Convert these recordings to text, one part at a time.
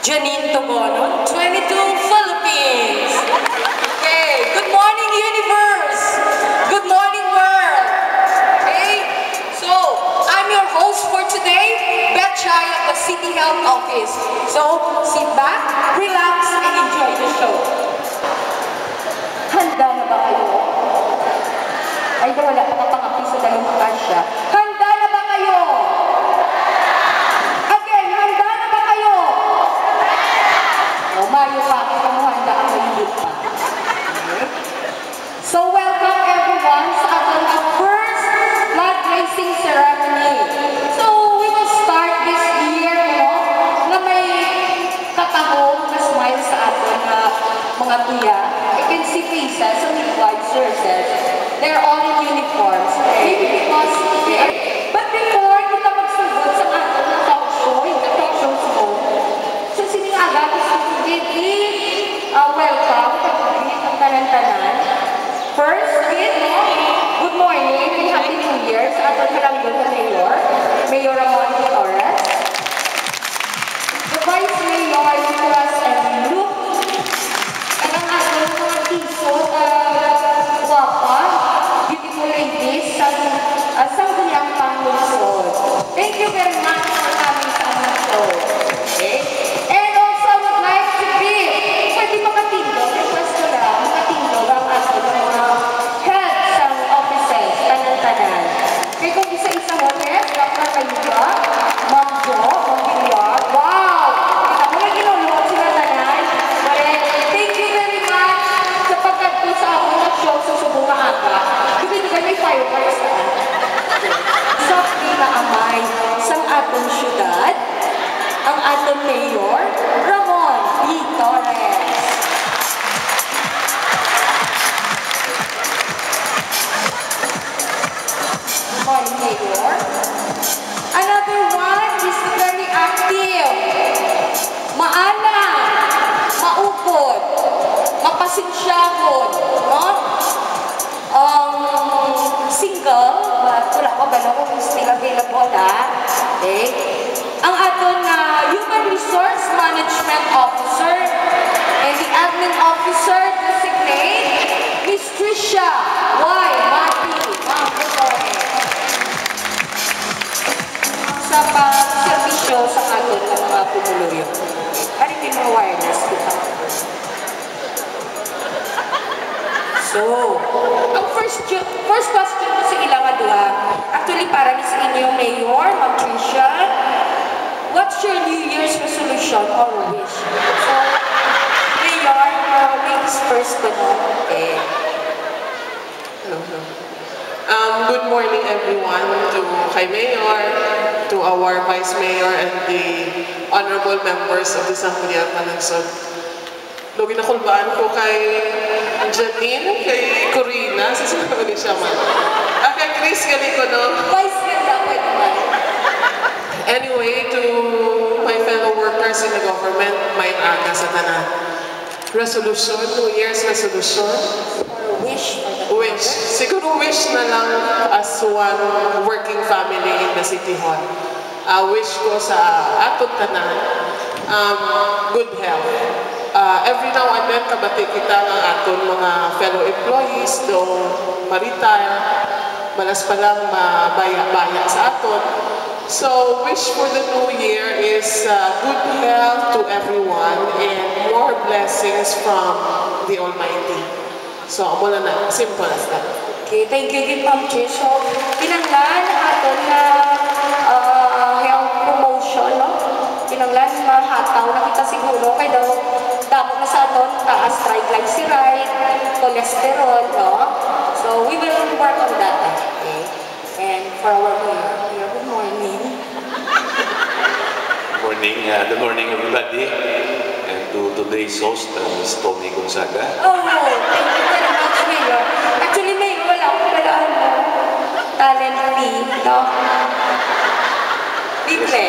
Janine Togono, 22, Philippines. Okay, good morning, universe. Good morning, world. Okay, so I'm your host for today, Beth Chai of the City Health Office. So sit back, relax, and enjoy the show. Handa na ba kayo? Ay, wala pa kapangapi sa dalawang kasya. Handa na ba kayo? Again, handa na ba kayo? Mayo pa, kita mo handa ang malibig pa. Okay. So welcome everyone sa ating first flag raising ceremony. So we will start this year, na may katahong na smile sa ating mga kuya. I can see faces of midwifers. They're all in uniforms. Maybe because, but before kita magsugod sa ating talk show, yung talk show mo, so siningaga gusto ko welcome, pag-greet ang tanan-tanan. First, good morning and Happy New Year sa ating kalanggon na Mayor, Mayor Ramon Torres. The Vice Mayor, Nicolas and Luke. At ang ating mga tiso, guwapa, beautiful ladies, sa Guyang Panglusod. Thank you very much for coming sa mga show. Okay? And also, I would like to greet, pwede makatindog, request ko lang, makatindog ang ating mga heads ng offices, tanan-tanan. Kaya kung isa-isa mo, Dr. Kayuga, Ma'am Jo, Ma'am Villar, wow! Kita mo na ginulong sila tanan. Thank you very much sa pagkagpo sa ako na show sa Subong Maaga. Bibigyan may fireworks na. Softly na amay sa atong syudad, ang atong Mayor, Ramon B. Torres. Good morning, Mayor. Another one is very active. Maana, maupod, mapasinsyahon, no? Single, but wala ko ba kung still available, okay? Ang aton Human Resource Management Officer and the Admin Officer designate, Ms. Trisha Y. Mati. Sa pag-servisyo sa aton ng mga pumuluyo. Ano yung mga wireless kita? So, ang first question ko sa ilang adwa, actually para ni sa inyo, Mayor, Ma'am Trisha, what's your New Year's resolution or wish? So, Mayor, ladies first ko, no? Okay. Good morning everyone, to kay Mayor, to our Vice Mayor and the honorable members of the Sangguniang Palansod. Lugin na kulbaan ko kay Janine, kay Corina, sa sinabi siya man. Kay Chris, galing ko, no? Vice ganda, pwede man. Anyway, to my fellow workers in the government, may aga sa tanan. Resolution, New Year's resolution. Or wish. Wish. Siguro wish na lang as one working family in the City Hall. Wish ko sa atot tanan, good health. Every now and then, kabati kita ng aton mga fellow employees, do ma-retire, malas pa lang mabaya-baya sa aton. So, wish for the new year is good health to everyone and more blessings from the Almighty. So, amo na na. Simple as that. Okay, thank you, Ma'am Trish. So, pinanglan aton na health promotion, no? Pinanglan mahataw na kita siguro kay daw damo na sa aton taas triglyceride, cholesterol, no? So, we will work on that, okay? And for our Mayor, good morning. Good morning everybody, and to today's host, Ms. Tony Gonzaga. Oh, thank you very much, Mayor. Actually, Mayor, wala akong balaan mo. Talent fee, no? Libre.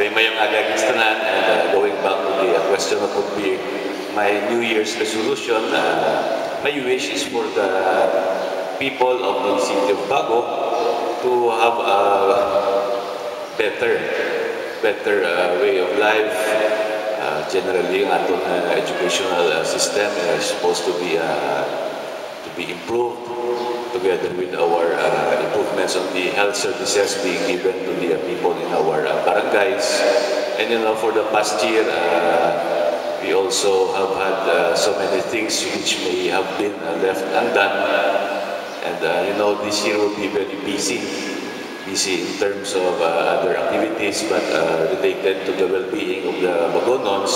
Mayong aga gistanan, and going back to the question that would be my New Year's resolution, my wish is for the people of the city of Bago to have a better way of life, generally ang atong educational system is supposed to be improved together with our improvements on the health services being given to the people in our barangays. And for the past year, we also have had so many things which may have been left undone. And this year will be very busy in terms of other activities, but related to the well-being of the Bagonons.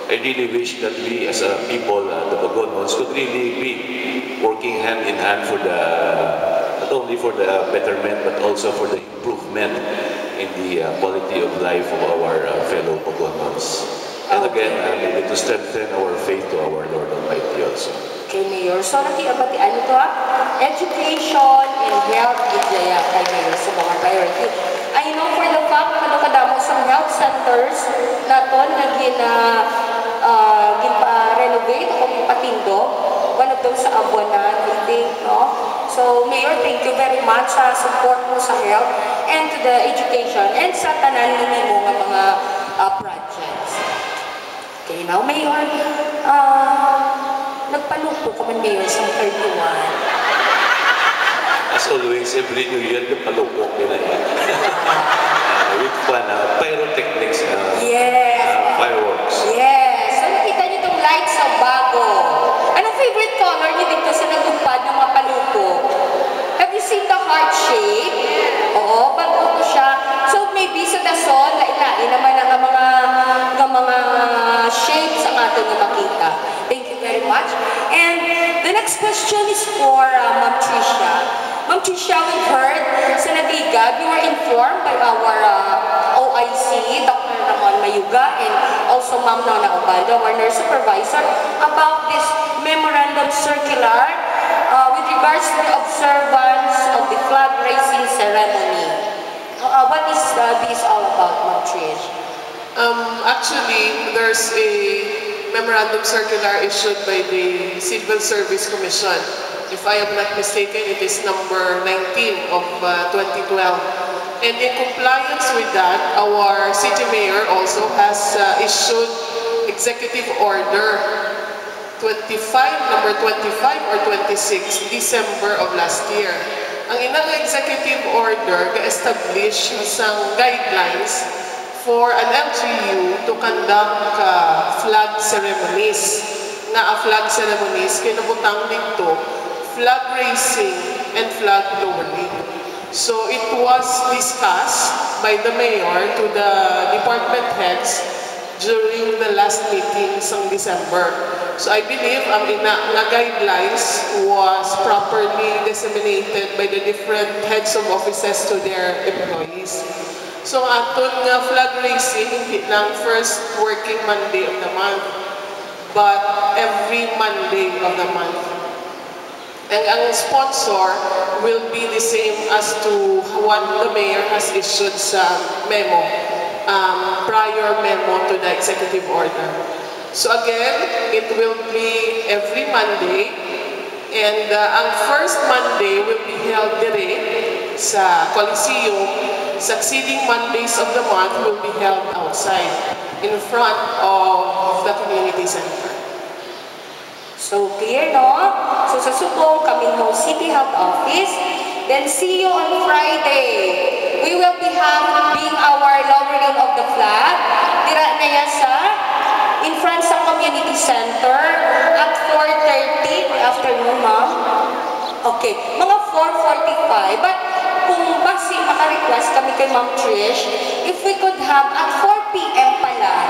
I really wish that we as a people, the Bagonons, could really be working hand in hand for not only for the betterment, but also for the improvement in the quality of life of our fellow Bagonons. And again, maybe to strengthen our faith to our Lord Almighty also. Okay, Mayor. So, nakiabatian ito education and health gidya kay Mayor sa mga priority. I know for the fact na kadamo sa health centers naton na renovate o patindog. One of those sa Abuanan, I think, no? So, Mayor, thank you very much sa support mo sa health and to the education and sa tanan mo nga mga projects. Okay, now, Mayor, nagpalupo ka man, Mayor, sa 31. As always, every New Year, nagpalupo ka na yan. With fun, pyrotechnics, fireworks. Yes. So, nakita niyo itong lights sa bago. Anong favorite color niyo dito sa nagtupad ng mga palupo? Have you seen the heart shape? Oo, bago ko siya. So, maybe sa dason, lain-lain naman ang mga shapes ang ating makita. Thank you very much. And the next question is for Ma'am Tricia. Ma'am Tricia, we've heard sa Natiga, we were informed by our OIC, Dr. Ramon Mayuga, and also Ma'am Nona Obaldo, our nurse supervisor, about this memorandum circular with regards to the observance of the flag raising ceremony. What is this all about, Ma'am Trish? Actually, there's a memorandum circular issued by the Civil Service Commission. If I am not mistaken, it is number 19 of 2012. And in compliance with that, our city mayor also has issued Executive Order number 25 or 26, December of last year. Ang inang Executive Order ga-establish isang guidelines for an LGU to conduct flag ceremonies. Flag ceremonies, kinabutang dito, flag raising and flag lowering. So it was discussed by the mayor to the department heads during the last meeting sa December. So I believe ang guidelines was properly disseminated by the different heads of offices to their employees. So aton nga flag raising hindi lang first working Monday of the month, but every Monday of the month. And ang sponsor will be the same as to what the mayor has issued sa memo, prior memo to the executive order. So again, it will be every Monday, and ang first Monday will be held dire sa Coliseum. Succeeding Mondays of the month will be held outside, in front of the community center. So, clear, no? So, sa Subong, Camino City Health Office. Then, see you on Friday. We will be having our lowering of the flag. Dira na yan in front sa community center at 4:30 afternoon, ma'am. Okay, mga 4:45. But, kung basi maka-request kami kay Ma'am Trish, if we could have at 4 p.m. pa lang,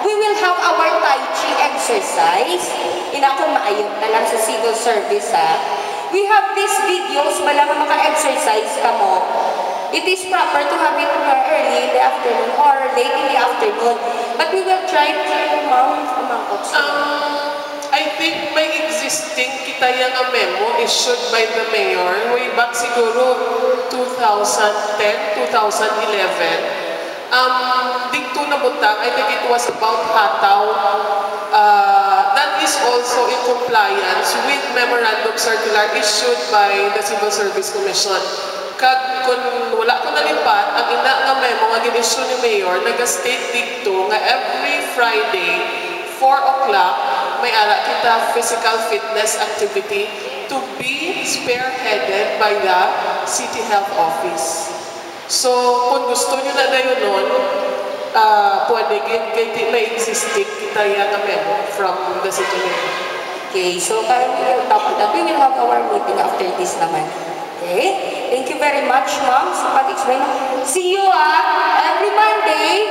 we will have our Tai Chi exercise. Inakong maayot na lang sa civil service, ha? We have these videos, bala maka-exercise ka mo. It is proper to have it early in the afternoon or late in the afternoon. But we will try to, Ma'am, I think may existing kita yung memo issued by the mayor way back siguro 2010, 2011. Dito na butang, I think it was about Hataw. That is also in compliance with memorandum circular issued by the Civil Service Commission. Kag kung wala ko nalipat, ang ina nga may mga ginisyon ni Mayor, nag-state dito nga every Friday, 4 o'clock, may ara kita physical fitness activity to be spearheaded by the City Health Office. So, kung gusto nyo na dayon nun, pwede kaya may existing kita yan na memo from the City Mayor. Okay, so parang tapos that we will have our meeting after this naman. Okay? Thank you very much, Ma'am, sa pag-explain. See you every Monday.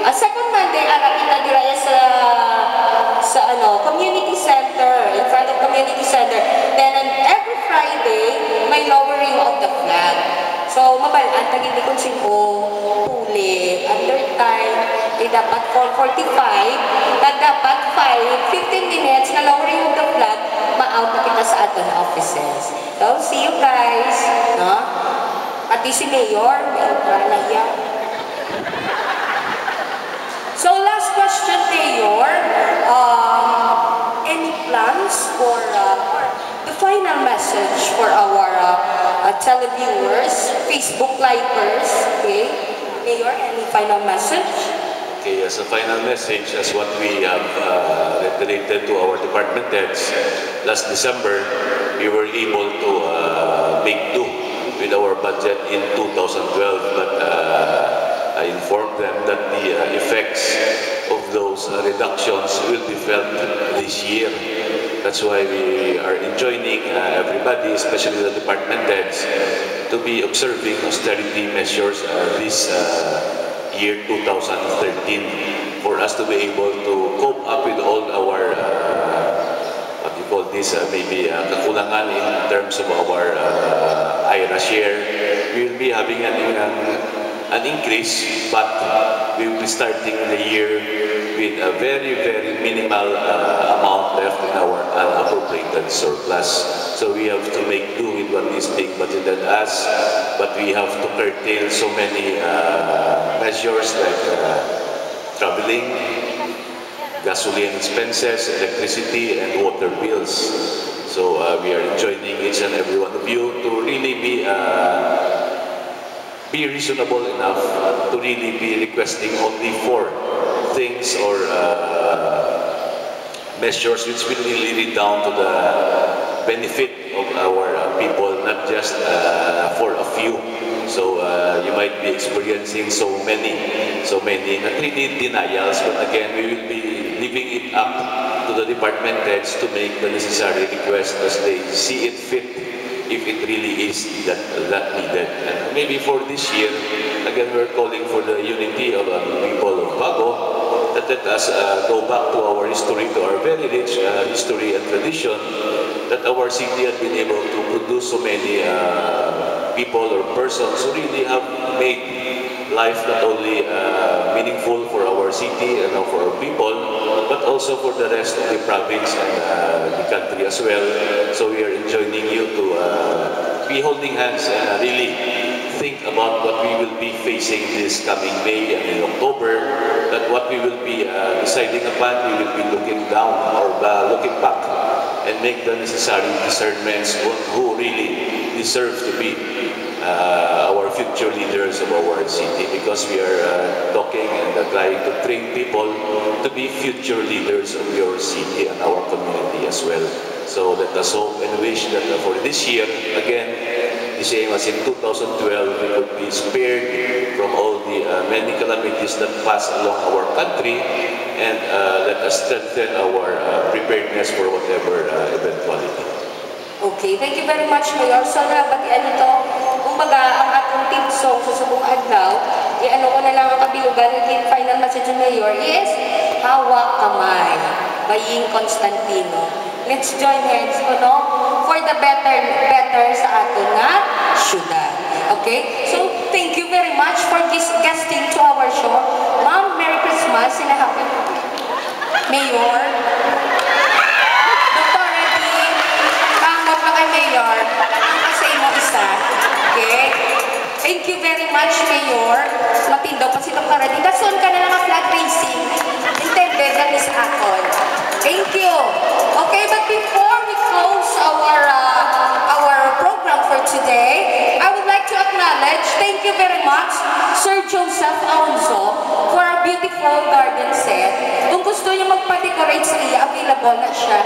Second Monday, anak kita dira sa community center, in front of community center. Then on every Friday, may lowering of the flag. So, mabalaan, tagili kung sino huli, under time, dapat 4:45, dapat 15 minutes na lowering of the flag, ma-out na kita sa aton offices. So, see you guys. No? Pati si Mayor, may para na yan. So, last question, Mayor. Any plans for the final message for our televiewers, Facebook likers? Okay. Mayor, any final message? Okay, as a final message, as what we have reiterated to our department heads, last December, we were able to make do with our budget in 2012, but I informed them that the effects of those reductions will be felt this year. That's why we are enjoining everybody, especially the department heads, to be observing austerity measures this year 2013 for us to be able to cope up with all our what you call this maybe kakulangan in terms of our IRA share. We will be having an increase, but we will be starting the year with a very, very minimal amount left in our unappropriated surplus. So we have to make do with what is being budgeted as, but we have to curtail so many measures like traveling, gasoline expenses, electricity, and water bills. So we are enjoining each and every one of you to really be reasonable enough to really be requesting only 4 things or measures which will really lead down to the benefit of our people, not just for a few. So you might be experiencing so many, not really denials, but again, we will be leaving it up to the department heads to make the necessary requests as they see it fit, if it really is that needed. And maybe for this year, again, we're calling for the unity of the people of Bago, that let us go back to our history, to our very rich history and tradition, that our city has been able to produce so many people or persons who really have made life not only meaningful for our city and for our people, but also for the rest of the province and the country as well. So we are enjoining you to be holding hands and really think about what we will be facing this coming May and in October, that what we will be deciding upon, we will be looking down or looking back and make the necessary discernments on who really deserve to be our future leaders of our city, because we are talking and trying to train people to be future leaders of your city and our community as well. So let us hope and wish that for this year, again, the same as in 2012, we could be spared from all the many calamities that pass along our country, and let us strengthen our preparedness for whatever eventuality. Okay, thank you very much, Mayor. So, nabatian ito, kumbaga, ang atong team song sa subong adlaw, i-ano ko na lang ang kabilugan, yung final message ng Mayor is, hawak kamay, Baying Constantino. Let's join hands, for the better sa atin nga syudad. Okay? So, thank you very much for guesting to our show. Ma'am, Merry Christmas and a happy Mayor. Mayor, kasi mo isa. Okay? Thank you very much, Mayor. Matindo pa si Dr. Radin. Dason ka na lang ang flag racing. Intended na is akon. Thank you. Okay, but before we close our program for today, I would like to acknowledge, thank you very much, Sir Joseph Alonso, for a beautiful garden set. Kung gusto niyo magpa-decorate sa iya, available na siya.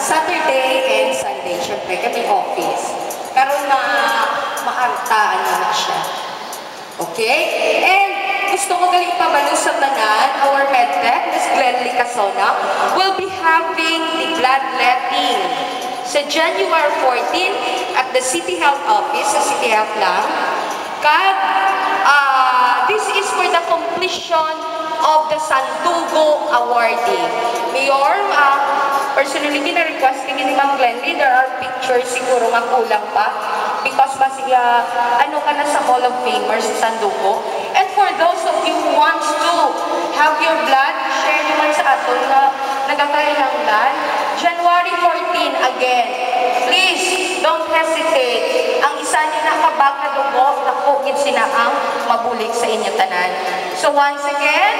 Saturday and Sunday, syempre, kami office. Pero maartaan na siya. Okay? And gusto ko galing pabalo sa tanan, our medtech, Ms. Glenly Casona, will be having the bloodletting sa January 14 at the City Health Office, sa City Health lang. This is for the completion of the Sandugo Awarding. Mayor, personally, gina-request ni Ma'am Glenly, there are pictures siguro nga kulang pa because ano ka na sa Hall of Famers sa Sandugo. And for those of you who wants to have your blood, share naman sa aton na nagkakailangan, January 14 again. Please, don't hesitate. Ang isa niya nakabag na dugo, nakukit sina ang mabulig sa inyo tanan. So once again,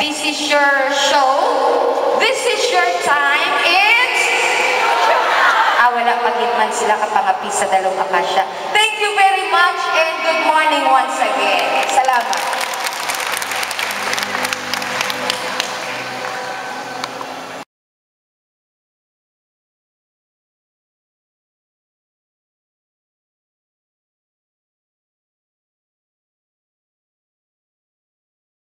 this is your show. This is your time. It's... wala pagitman sila kapangapi sa dalawang akasya. Thank you very much and good morning.